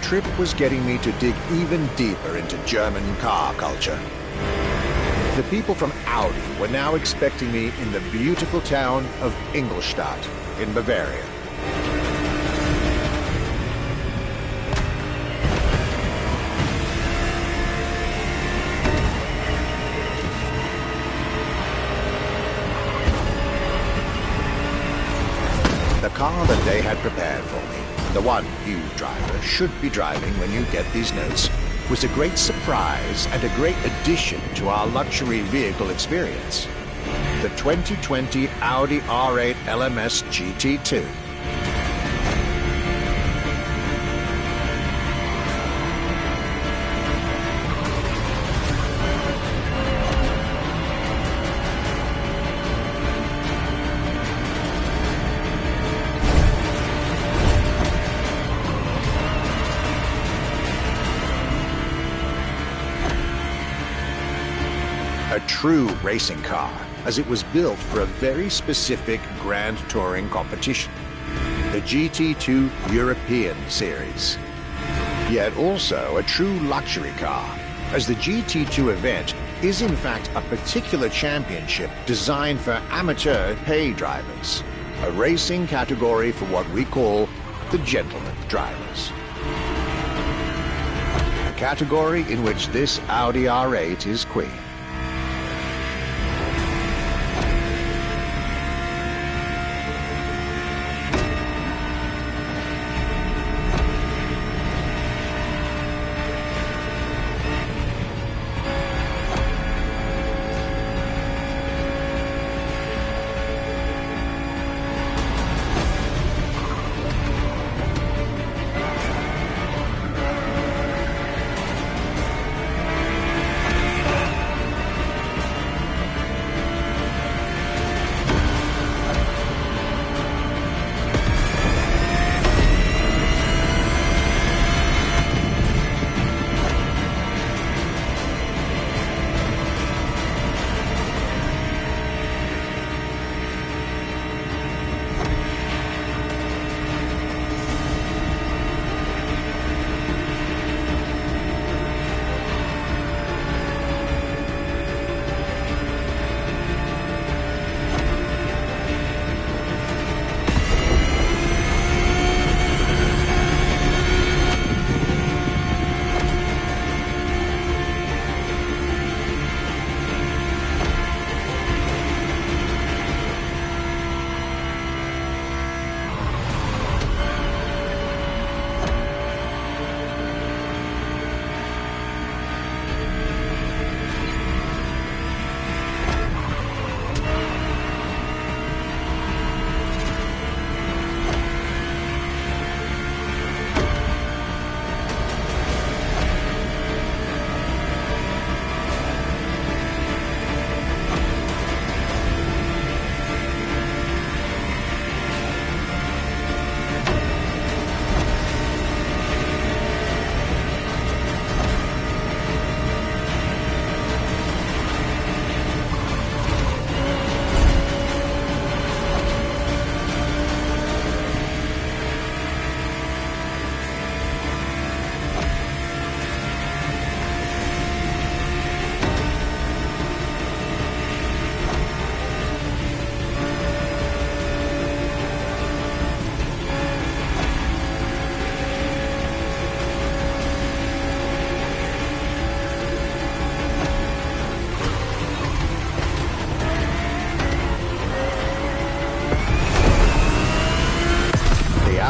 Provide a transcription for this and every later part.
trip was getting me to dig even deeper into German car culture. The people from Audi were now expecting me in the beautiful town of Ingolstadt in Bavaria. The car that they had prepared for me, the one you driver should be driving when you get these notes, was a great surprise and a great addition to our luxury vehicle experience. The 2020 Audi R8 LMS GT2. A true racing car, as it was built for a very specific Grand Touring competition, the GT2 European Series. Yet also a true luxury car, as the GT2 event is in fact a particular championship designed for amateur pay drivers, a racing category for what we call the gentleman drivers. A category in which this Audi R8 is queen.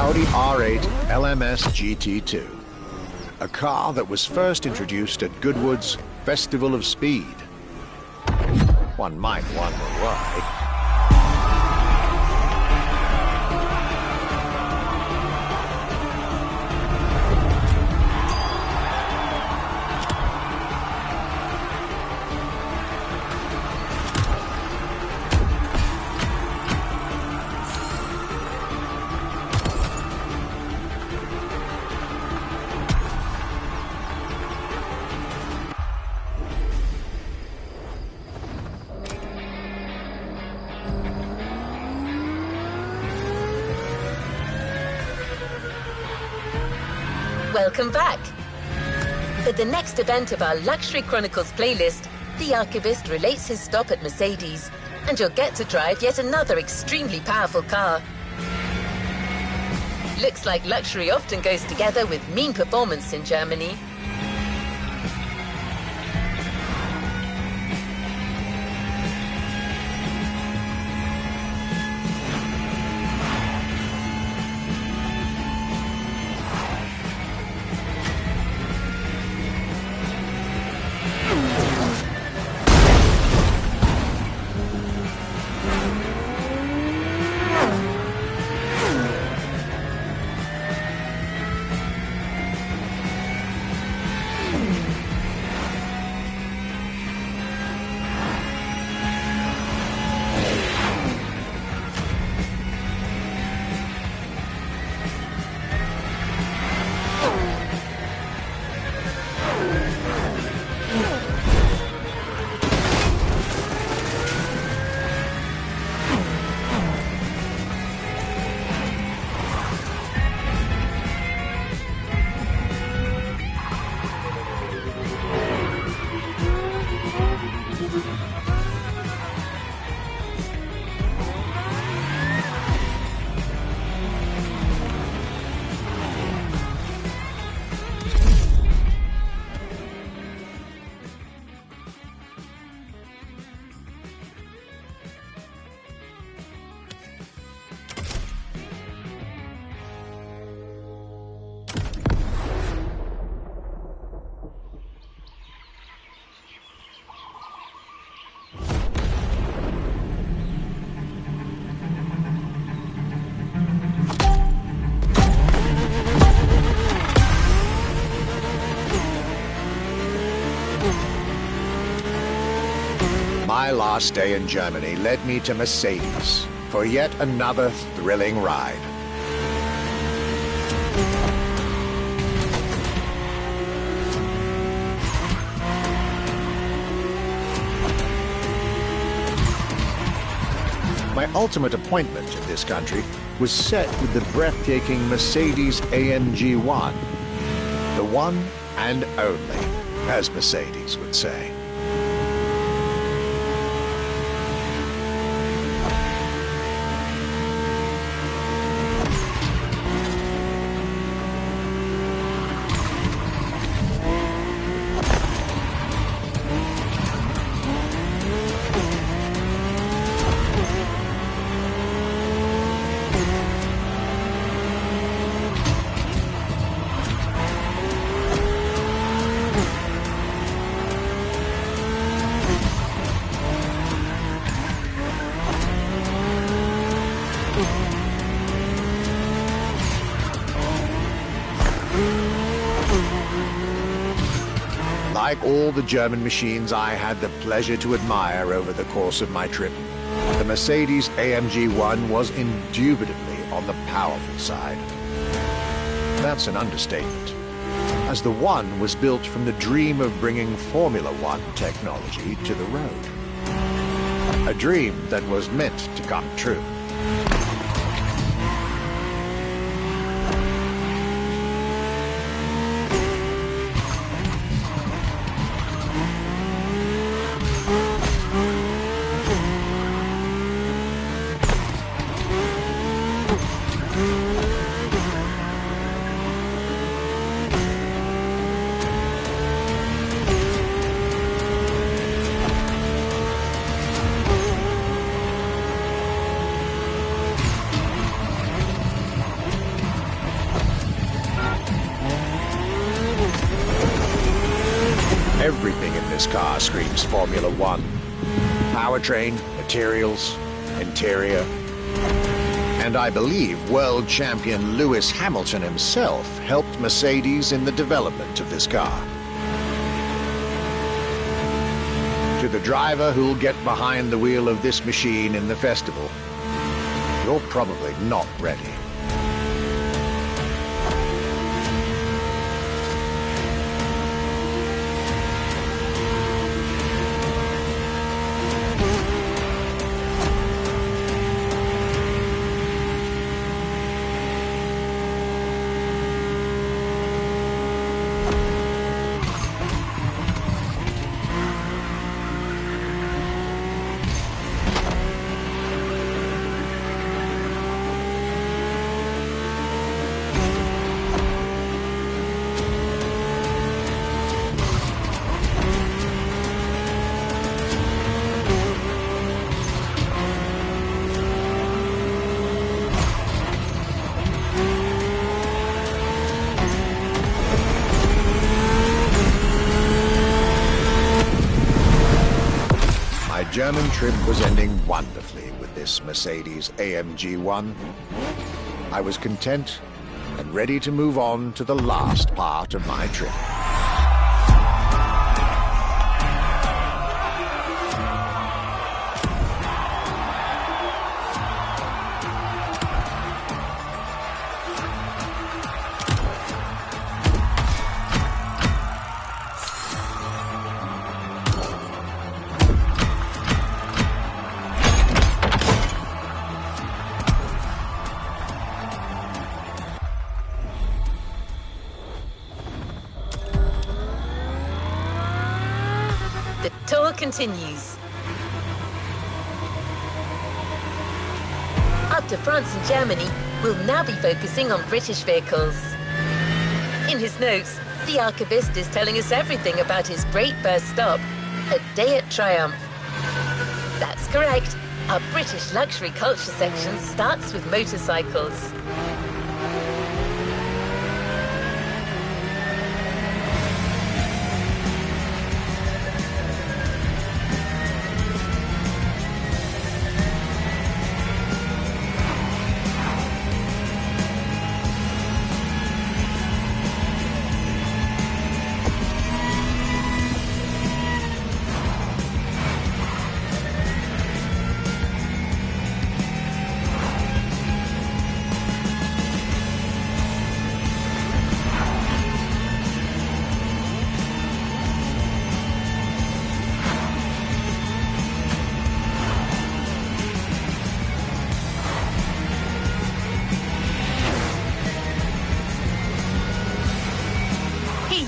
Audi R8 LMS GT2, a car that was first introduced at Goodwood's Festival of Speed. One might wonder why. Welcome back. For the next event of our Luxury Chronicles playlist, the Archivist relates his stop at Mercedes, and you'll get to drive yet another extremely powerful car. Looks like luxury often goes together with mean performance in Germany. My last day in Germany led me to Mercedes for yet another thrilling ride. My ultimate appointment in this country was set with the breathtaking Mercedes AMG 1. The one and only, as Mercedes would say. Like all the German machines I had the pleasure to admire over the course of my trip, the Mercedes AMG 1 was indubitably on the powerful side. That's an understatement, as the One was built from the dream of bringing Formula One technology to the road. A dream that was meant to come true. Everything in this car screams Formula One. Powertrain, materials, interior. And I believe world champion Lewis Hamilton himself helped Mercedes in the development of this car. To the driver who'll get behind the wheel of this machine in the festival, you're probably not ready. German trip was ending wonderfully with this Mercedes AMG 1. I was content and ready to move on to the last part of my trip. The tour continues. After France and Germany, we'll now be focusing on British vehicles. In his notes, the archivist is telling us everything about his great first stop, a day at Triumph. That's correct. Our British luxury culture section starts with motorcycles.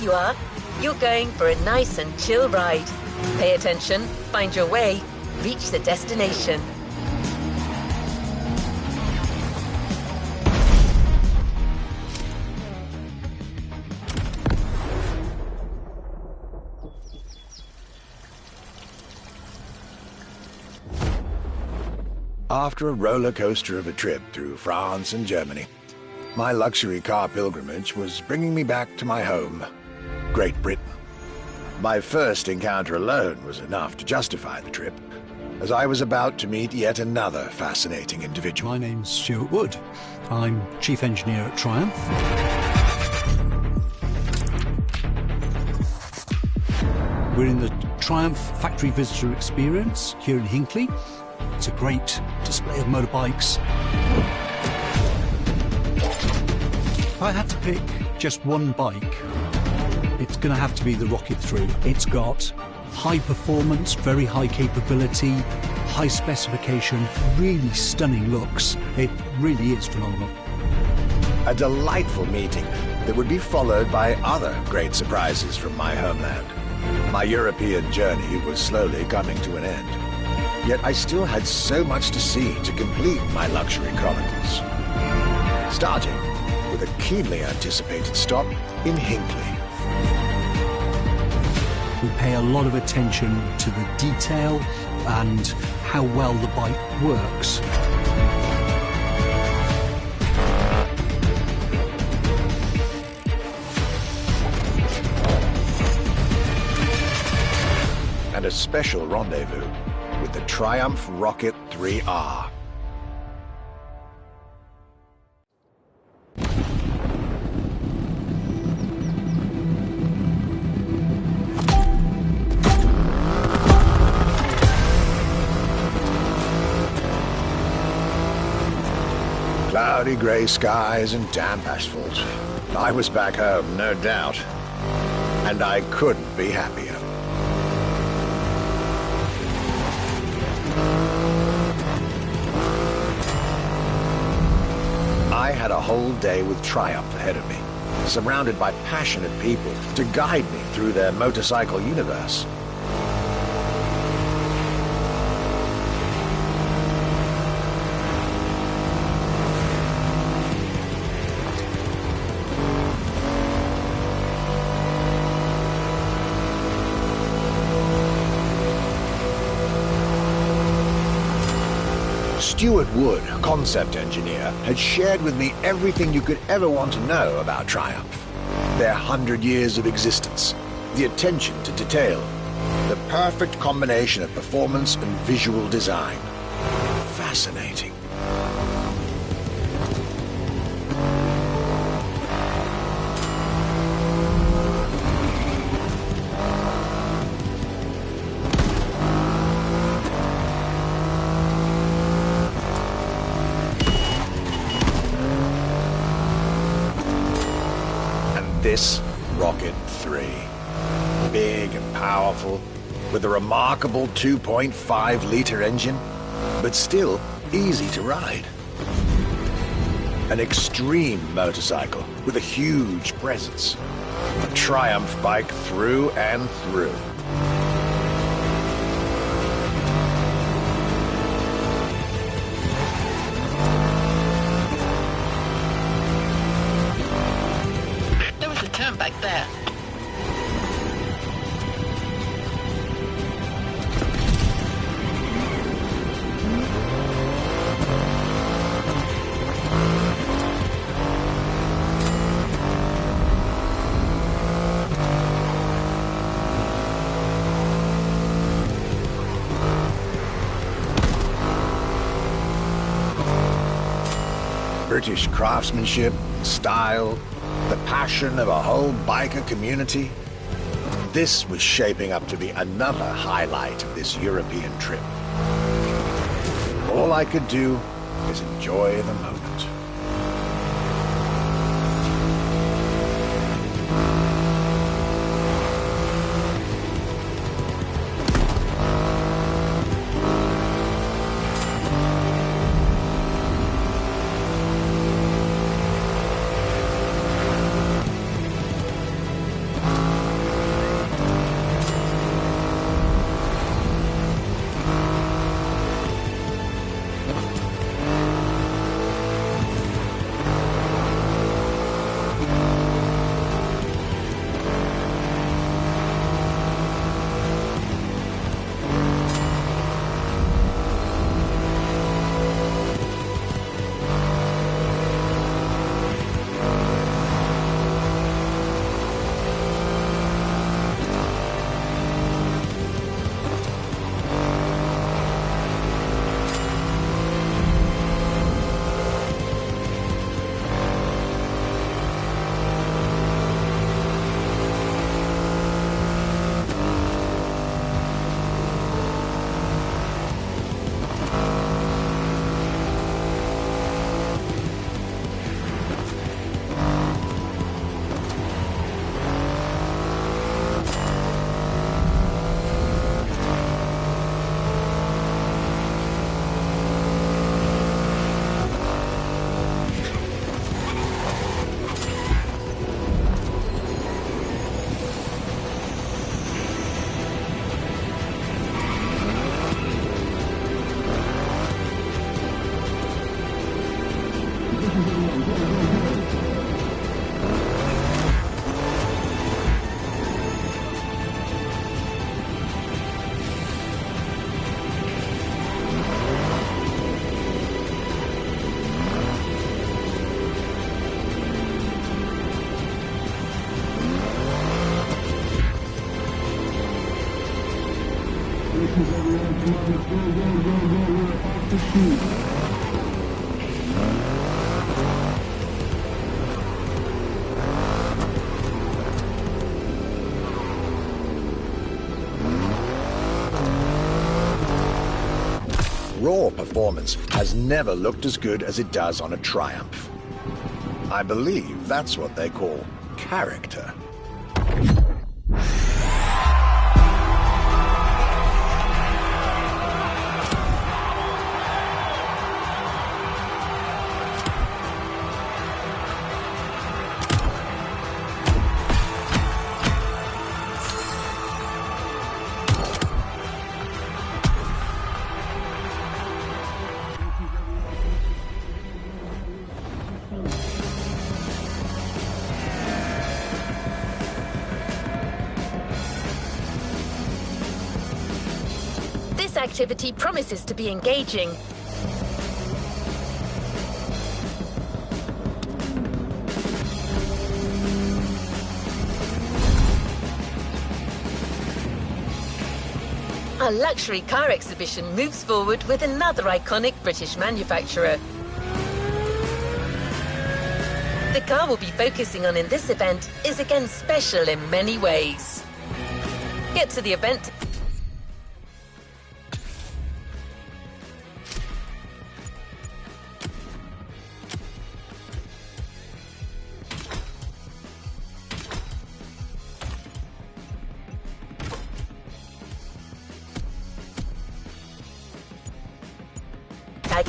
You are. You're going for a nice and chill ride. Pay attention, find your way, reach the destination. After a roller coaster of a trip through France and Germany, my luxury car pilgrimage was bringing me back to my home, Great Britain. My first encounter alone was enough to justify the trip, as I was about to meet yet another fascinating individual. My name's Stuart Wood. I'm Chief Engineer at Triumph. We're in the Triumph Factory Visitor Experience here in Hinckley. It's a great display of motorbikes. If I had to pick just one bike, it's going to have to be the Rocket 3. It's got high performance, very high capability, high specification, really stunning looks. It really is phenomenal. A delightful meeting that would be followed by other great surprises from my homeland. My European journey was slowly coming to an end. Yet I still had so much to see to complete my luxury chronicles. Starting with a keenly anticipated stop in Hinckley. We pay a lot of attention to the detail and how well the bike works. And a special rendezvous with the Triumph Rocket 3R. Cloudy grey skies and damp asphalt. I was back home, no doubt. And I couldn't be happier. I had a whole day with Triumph ahead of me, surrounded by passionate people to guide me through their motorcycle universe. Stuart Wood, concept engineer, had shared with me everything you could ever want to know about Triumph. Their 100 years of existence, the attention to detail, The perfect combination of performance and visual design. Fascinating. This Rocket 3. Big and powerful, with a remarkable 2.5-liter engine, but still easy to ride. An extreme motorcycle with a huge presence. A Triumph bike through and through. Back there. British craftsmanship, style, the passion of a whole biker community. This was shaping up to be another highlight of this European trip. All I could do is enjoy the moment. Raw performance has never looked as good as it does on a Triumph. I believe that's what they call character. This activity promises to be engaging. Our luxury car exhibition moves forward with another iconic British manufacturer. The car we'll be focusing on in this event is again special in many ways. Get to the event.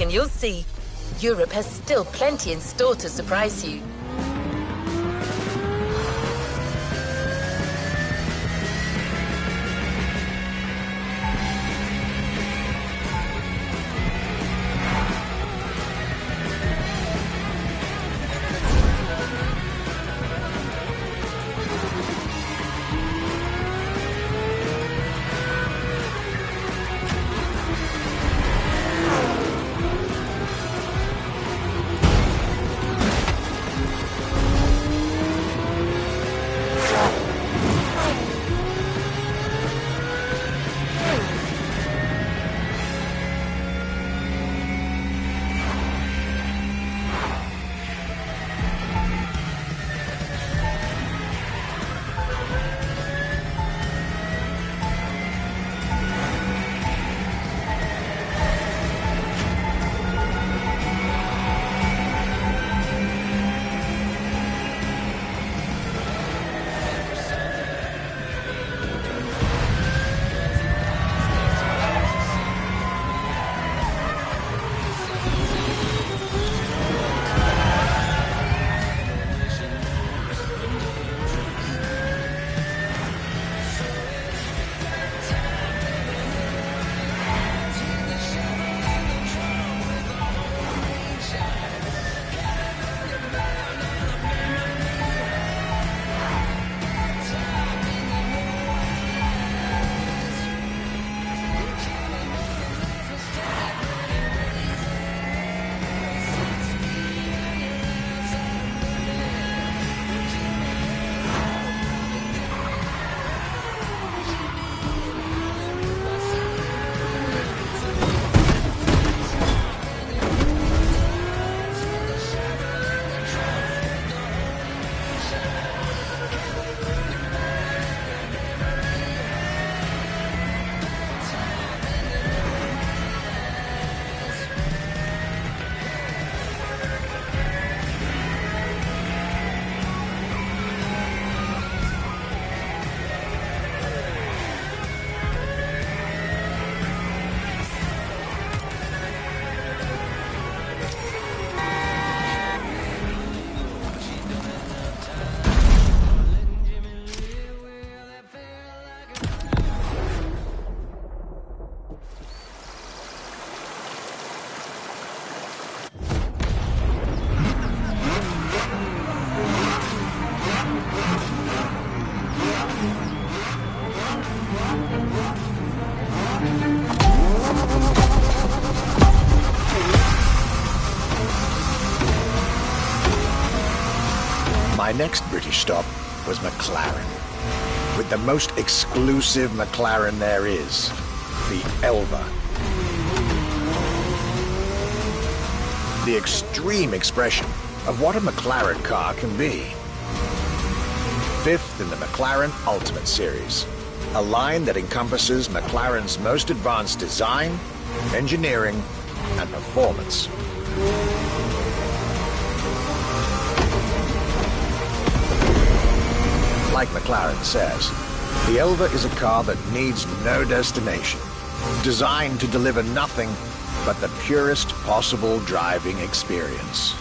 And you'll see, Europe has still plenty in store to surprise you. My next British stop was McLaren, with the most exclusive McLaren there is, the Elva. The extreme expression of what a McLaren car can be. Fifth in the McLaren Ultimate Series, a line that encompasses McLaren's most advanced design, engineering, and performance. Like McLaren says, the Elva is a car that needs no destination, designed to deliver nothing but the purest possible driving experience.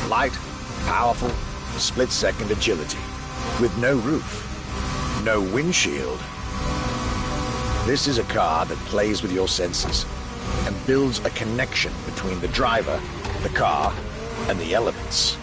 Light, powerful, split-second agility, with no roof, no windshield. This is a car that plays with your senses and builds a connection between the driver, the car, and the elements.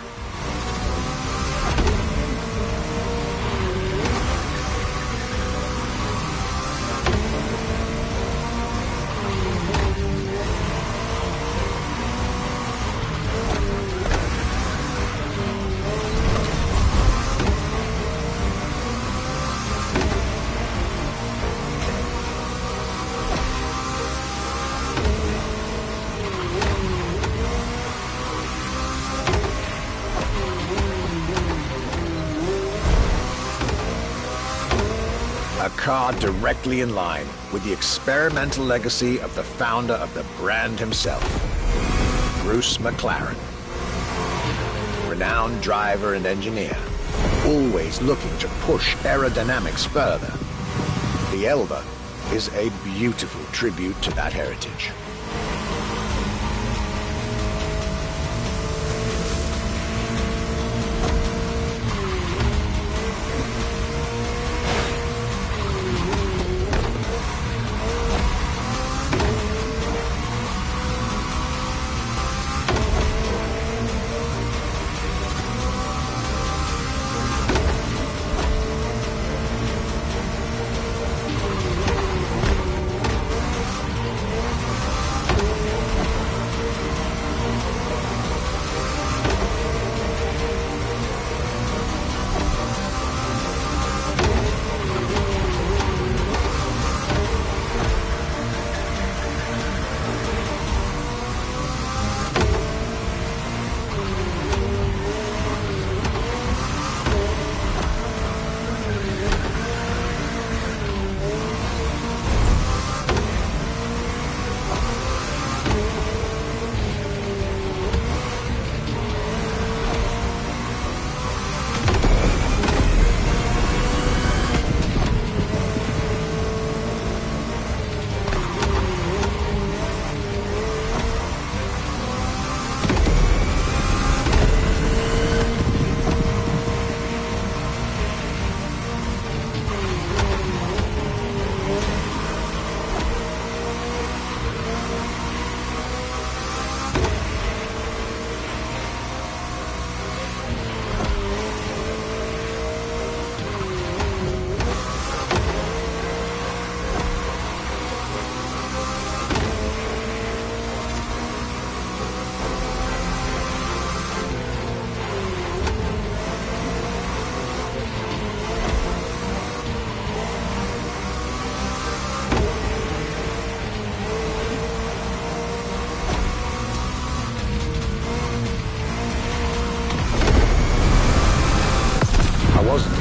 car directly in line with the experimental legacy of the founder of the brand himself, Bruce McLaren. Renowned driver and engineer, always looking to push aerodynamics further. The Elva is a beautiful tribute to that heritage.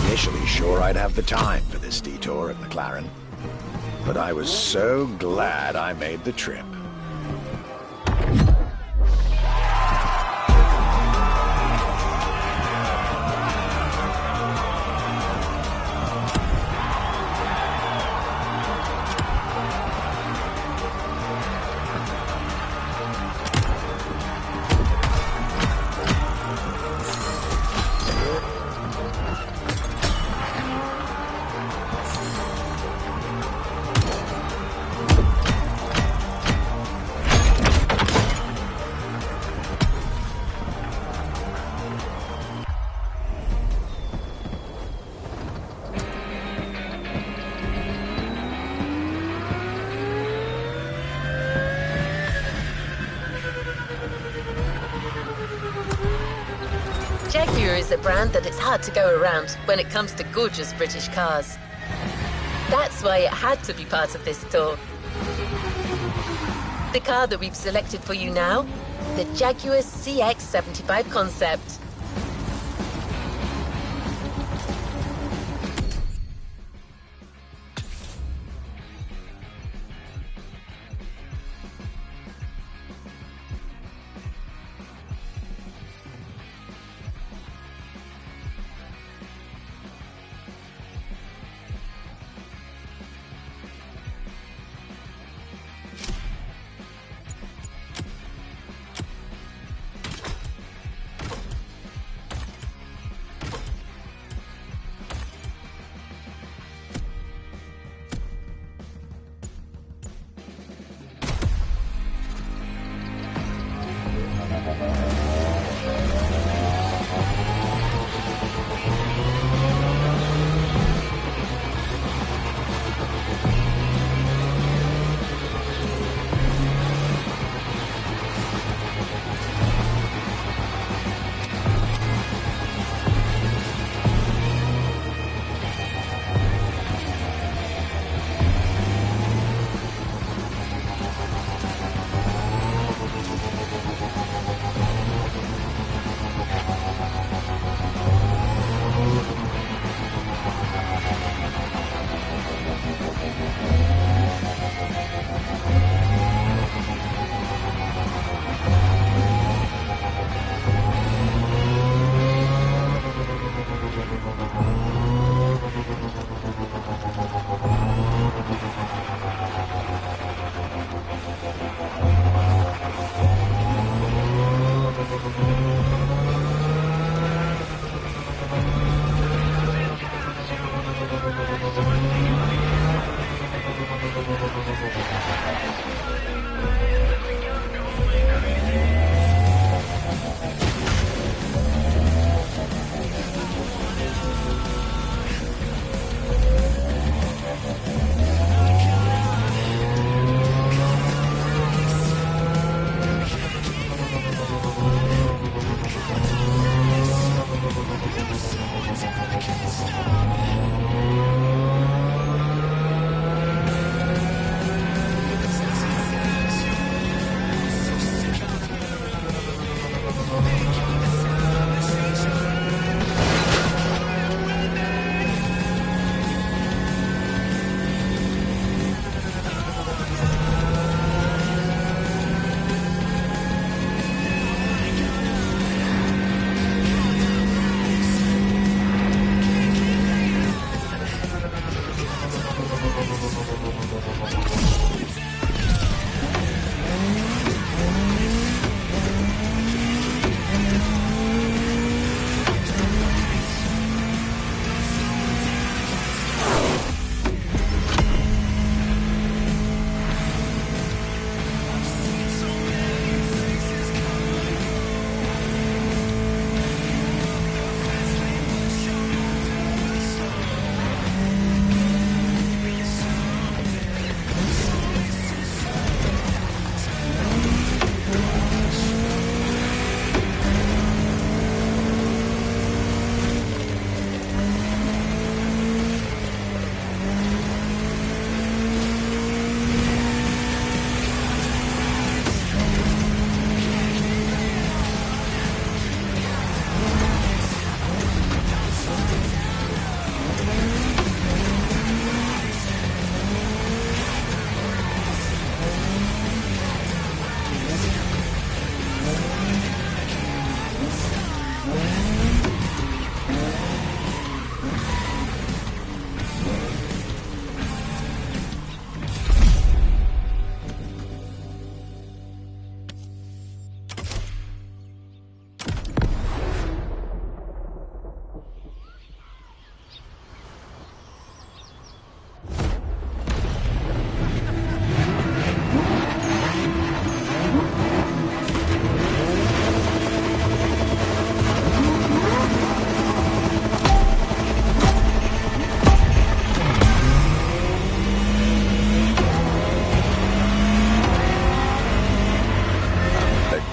Initially sure I'd have the time for this detour at McLaren, but I was so glad I made the trip. Jaguar is a brand that it's hard to go around when it comes to gorgeous British cars. That's why it had to be part of this tour. The car that we've selected for you now, the Jaguar CX-75 Concept.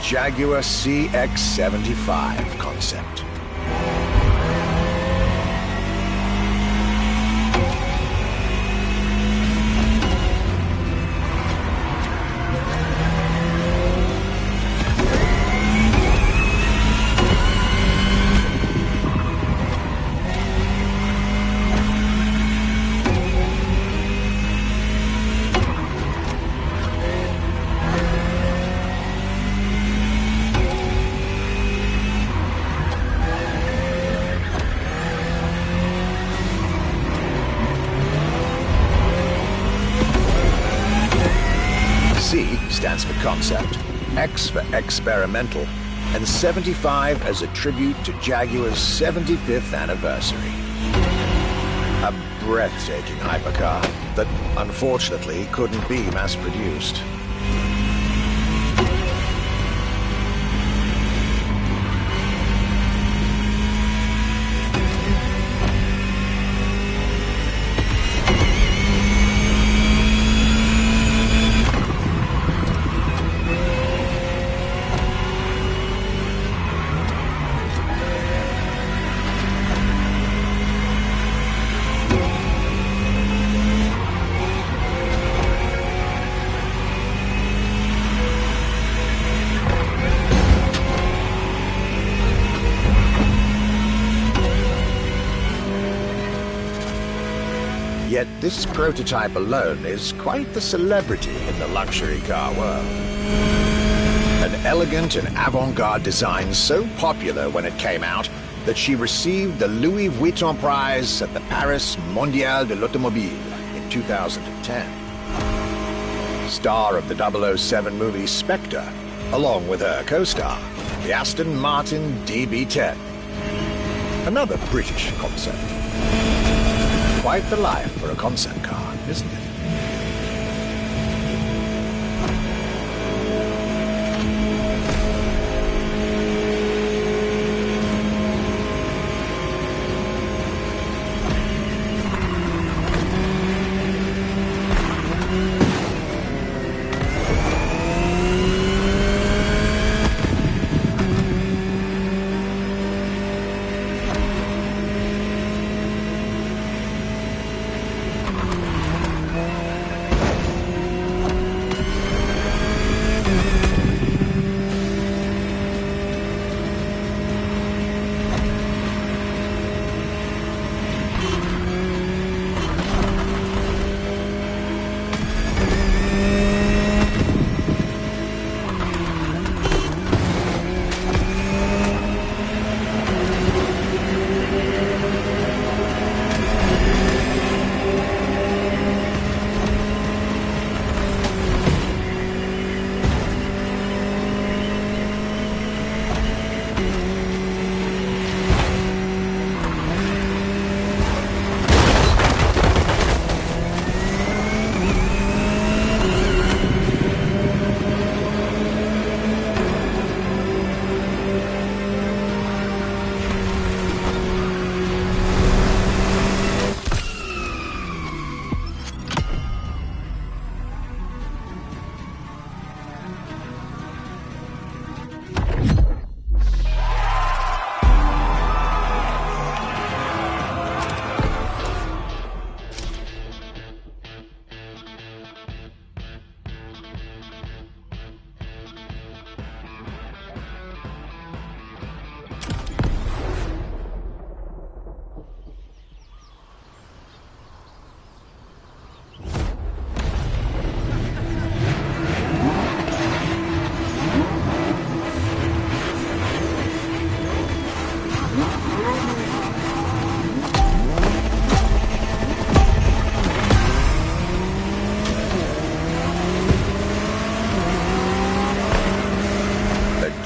Jaguar CX-75 concept. C stands for concept, X for experimental, and 75 as a tribute to Jaguar's 75th anniversary. A breathtaking hypercar that unfortunately couldn't be mass-produced. Yet this prototype alone is quite the celebrity in the luxury car world. An elegant and avant-garde design so popular when it came out that she received the Louis Vuitton prize at the Paris Mondial de l'Automobile in 2010. Star of the 007 movie Spectre, along with her co-star, the Aston Martin DB10. Another British concept. Quite the life for a concept car, isn't it?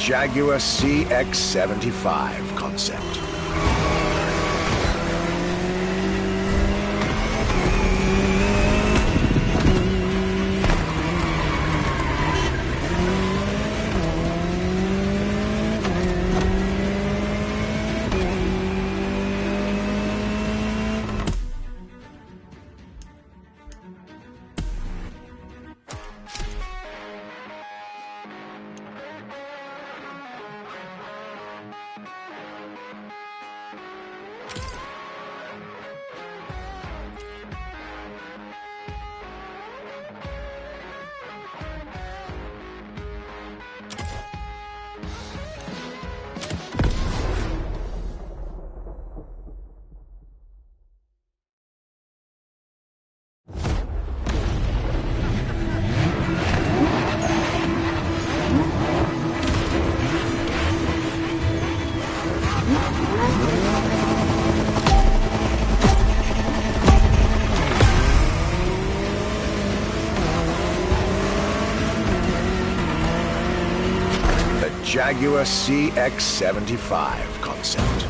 Jaguar CX-75 concept. Jaguar CX-75 concept.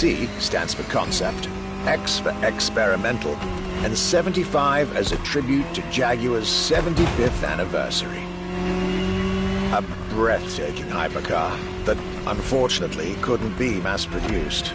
C stands for concept, X for experimental, and 75 as a tribute to Jaguar's 75th anniversary. A breathtaking hypercar that unfortunately couldn't be mass-produced.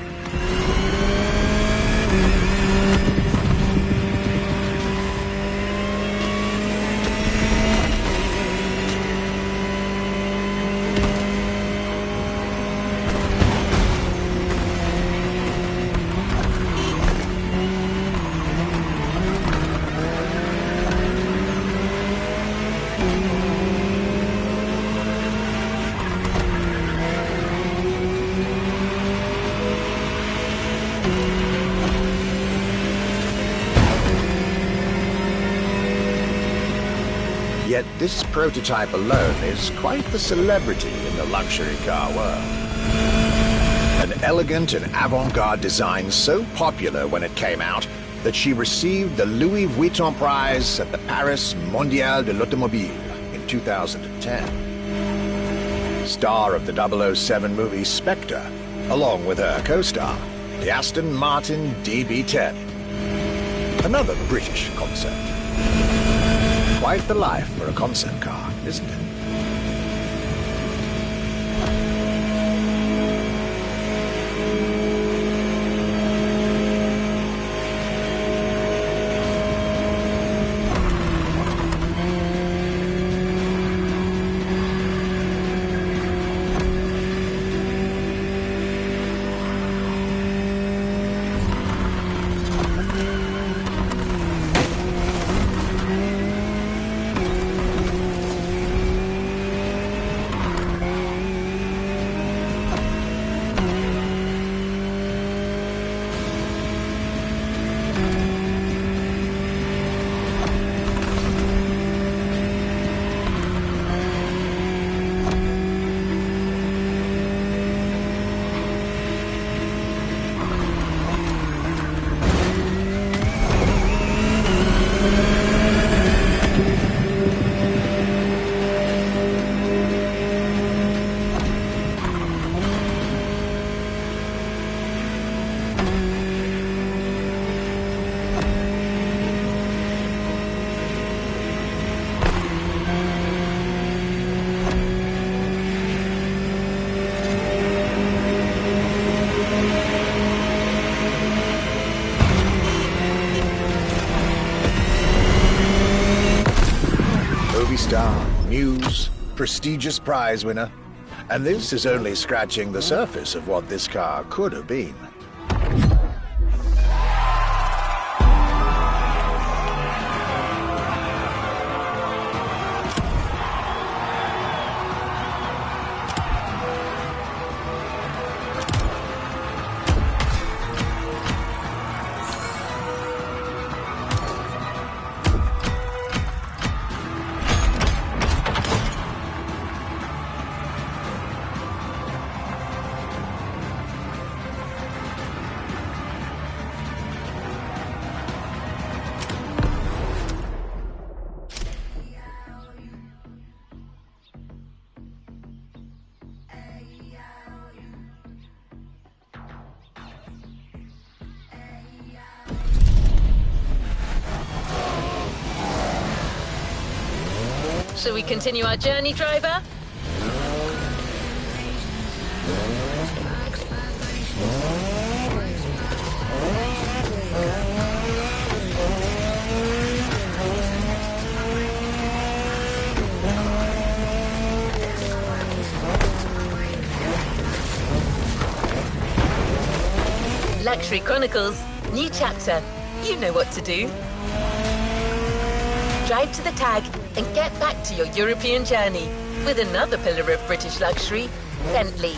Yet this prototype alone is quite the celebrity in the luxury car world. An elegant and avant-garde design so popular when it came out that she received the Louis Vuitton prize at the Paris Mondial de l'Automobile in 2010. Star of the 007 movie Spectre, along with her co-star, the Aston Martin DB10. Another British concept. Quite the life for a concept car, isn't it? Star, News, prestigious prize winner. And this is only scratching the surface of what this car could have been. Shall we continue our journey, driver? Luxury Chronicles, new chapter. You know what to do. Drive to the tag and get back to your European journey with another pillar of British luxury, Bentley.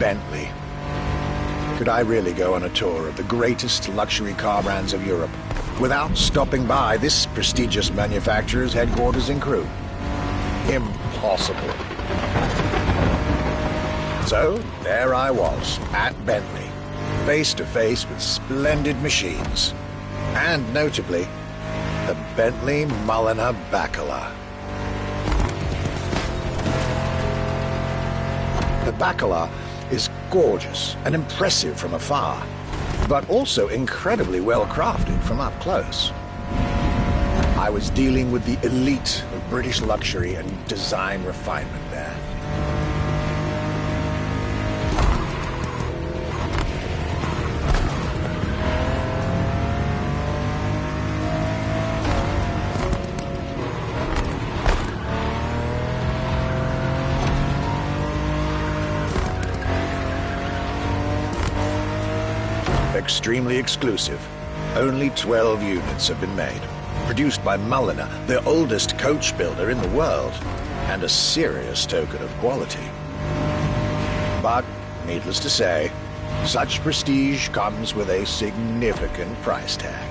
Bentley. Could I really go on a tour of the greatest luxury car brands of Europe without stopping by this prestigious manufacturer's headquarters in Crewe? Impossible. So, there I was, at Bentley, face to face with splendid machines, and notably, the Bentley Mulliner Bacala. The Bacala is gorgeous and impressive from afar, but also incredibly well crafted from up close. I was dealing with the elite of British luxury and design refinement there. Extremely exclusive. Only 12 units have been made. Produced by Mulliner, the oldest coach builder in the world, and a serious token of quality. But, needless to say, such prestige comes with a significant price tag.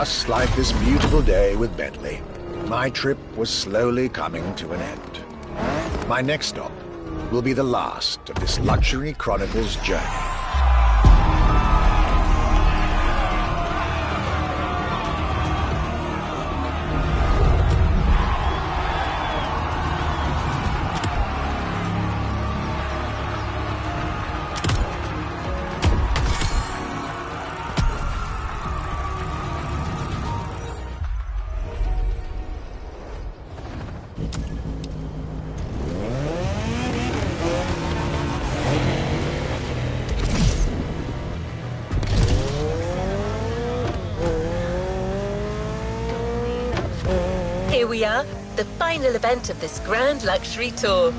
Just like this beautiful day with Bentley, my trip was slowly coming to an end. My next stop will be the last of this Luxury Chronicles journey. Here we are, the final event of this grand luxury tour.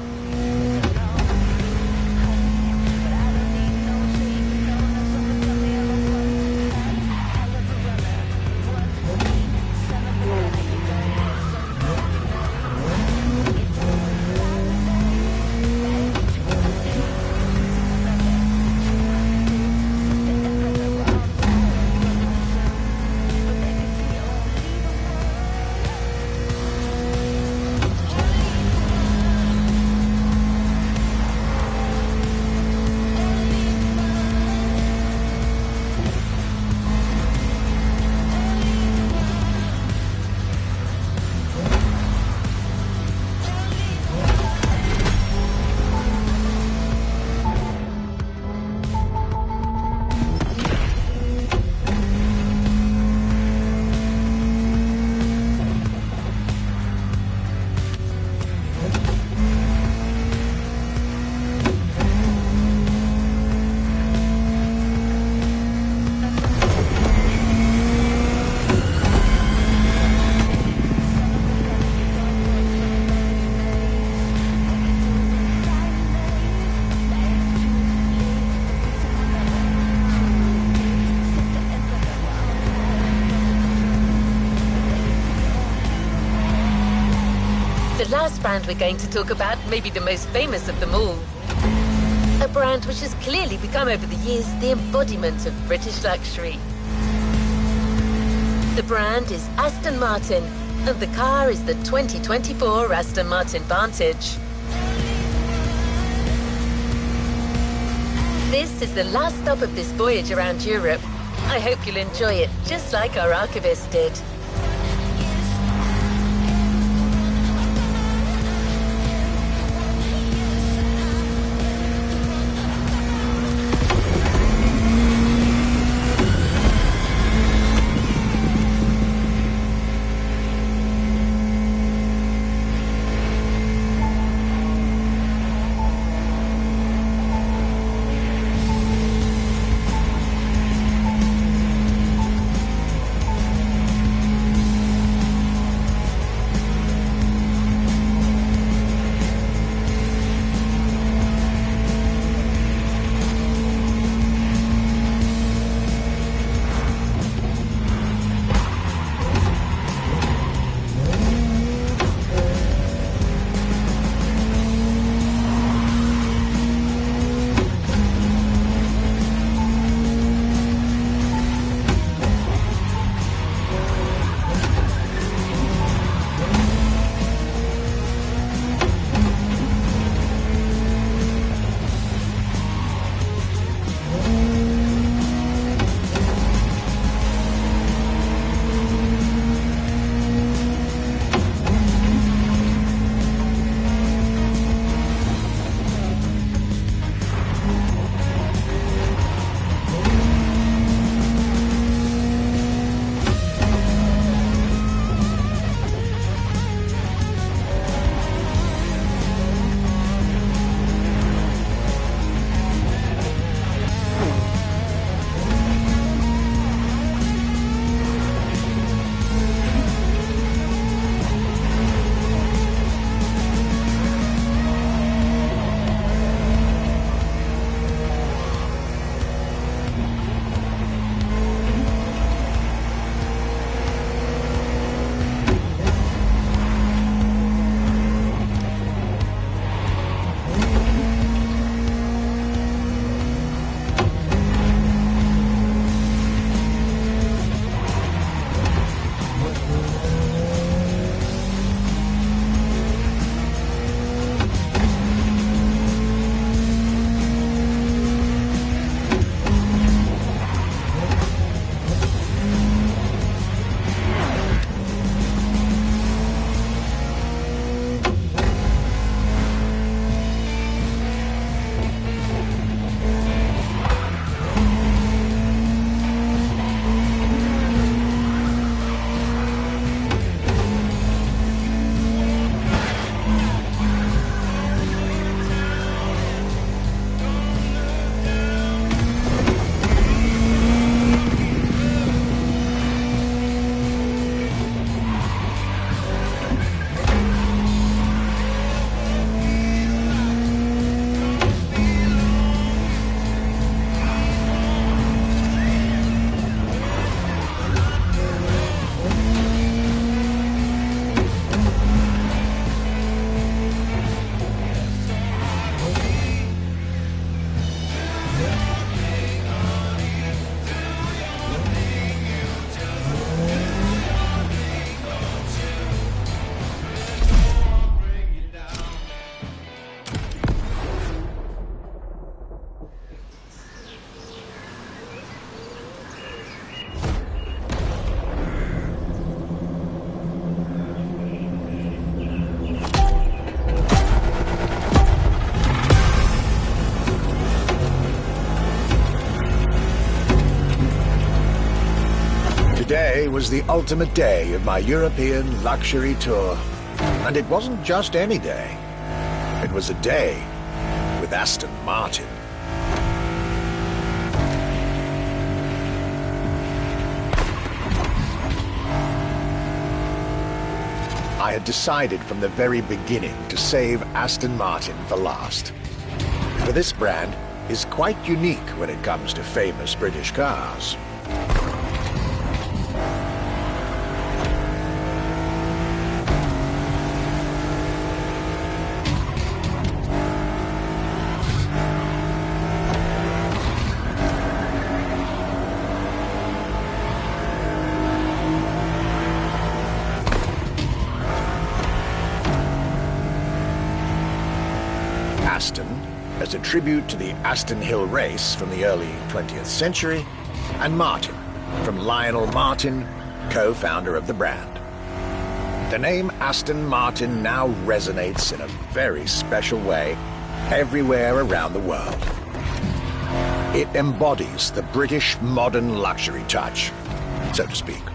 The last brand we're going to talk about may be the most famous of them all. A brand which has clearly become over the years the embodiment of British luxury. The brand is Aston Martin, and the car is the 2024 Aston Martin Vantage. This is the last stop of this voyage around Europe. I hope you'll enjoy it just like our archivist did. Today was the ultimate day of my European luxury tour. And it wasn't just any day. It was a day with Aston Martin. I had decided from the very beginning to save Aston Martin for last. For this brand is quite unique when it comes to famous British cars. Aston, as a tribute to the Aston Hill race from the early 20th century, and Martin, from Lionel Martin, co-founder of the brand. The name Aston Martin now resonates in a very special way everywhere around the world. It embodies the British modern luxury touch, so to speak.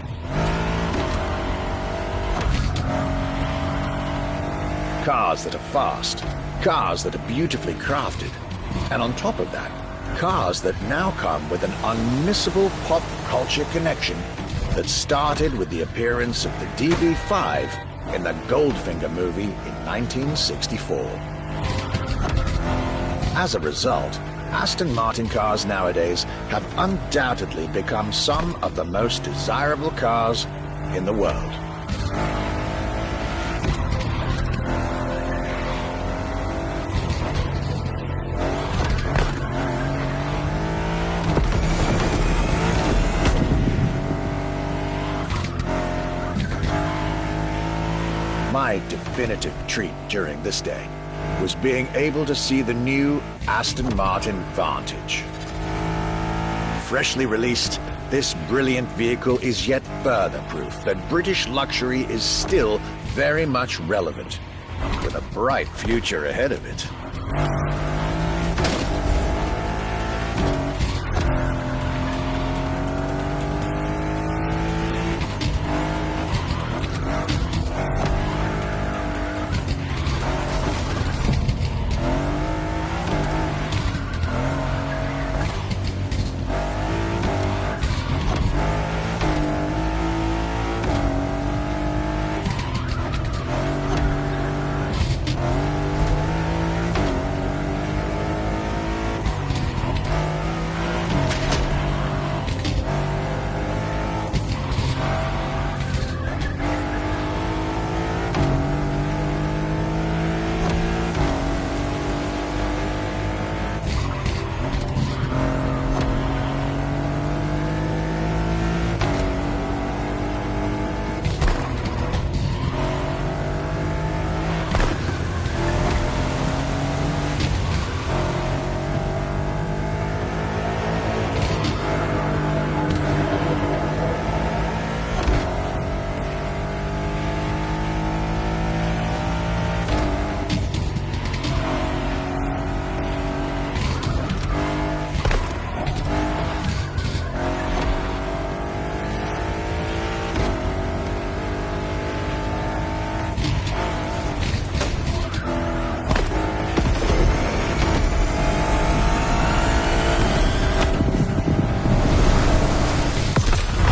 Cars that are fast, cars that are beautifully crafted, and on top of that, cars that now come with an unmissable pop culture connection that started with the appearance of the DB5 in the Goldfinger movie in 1964. As a result, Aston Martin cars nowadays have undoubtedly become some of the most desirable cars in the world. My definitive treat during this day was being able to see the new Aston Martin Vantage. Freshly released, this brilliant vehicle is yet further proof that British luxury is still very much relevant, with a bright future ahead of it.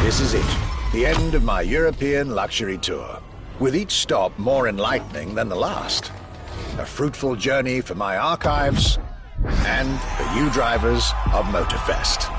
This is it, the end of my European luxury tour, with each stop more enlightening than the last. A fruitful journey for my archives and for you drivers of Motorfest.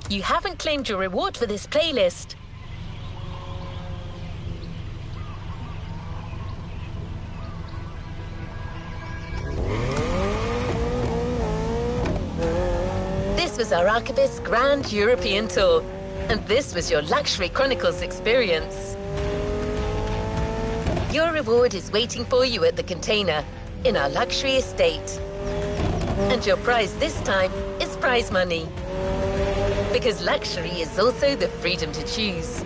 You haven't claimed your reward for this playlist. This was our Archivist's Grand European Tour, and this was your Luxury Chronicles experience. Your reward is waiting for you at the container. in our luxury estate. And your prize this time is prize money. Because luxury is also the freedom to choose.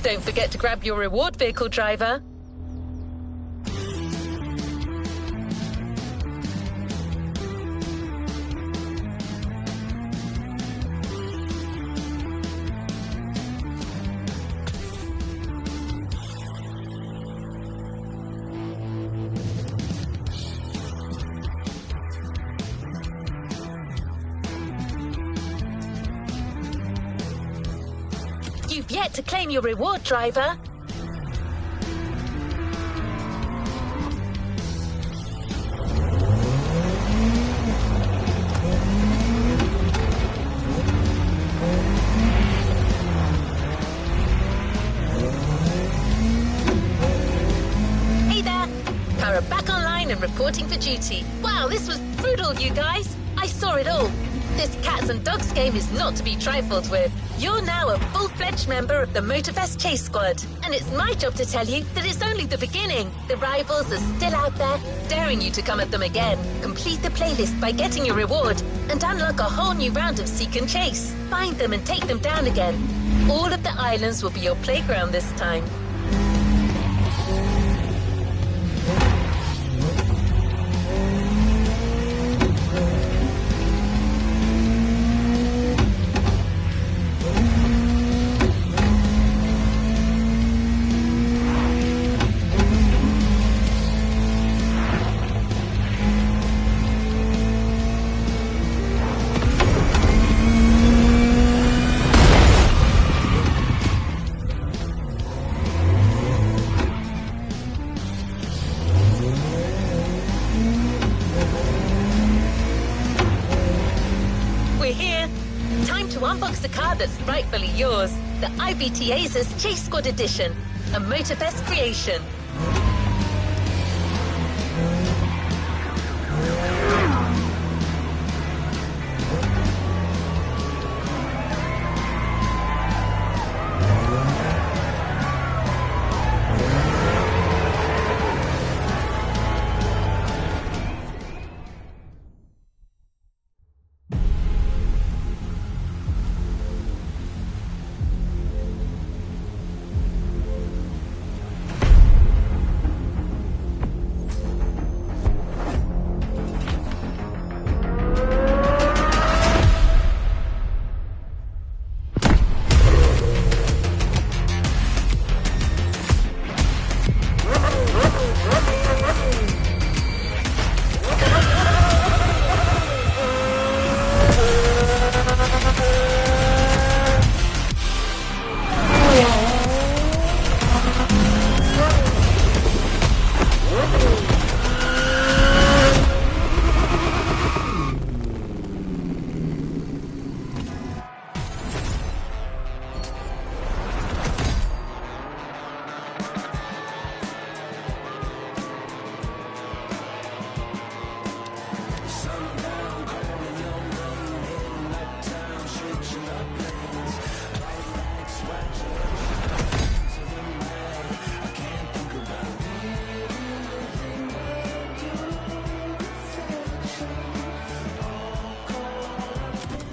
Don't forget to grab your reward vehicle, driver. You've yet to claim your reward, driver. Hey there! Power back online and reporting for duty. Wow, this was brutal, you guys. I saw it all. This cats and dogs game is not to be trifled with. You're now a full-fledged member of the Motorfest Chase Squad, and it's my job to tell you that it's only the beginning. The rivals are still out there, daring you to come at them again. Complete the playlist by getting your reward, and unlock a whole new round of Seek and Chase. Find them and take them down again. All of the islands will be your playground this time. To unbox the car that's rightfully yours, the IBT Aces Chase Squad Edition, a Motorfest creation.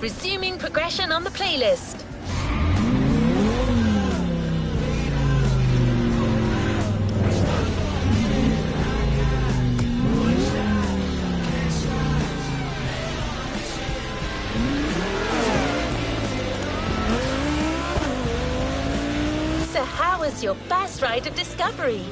Resuming progression on the playlist. So how was your first ride of discovery?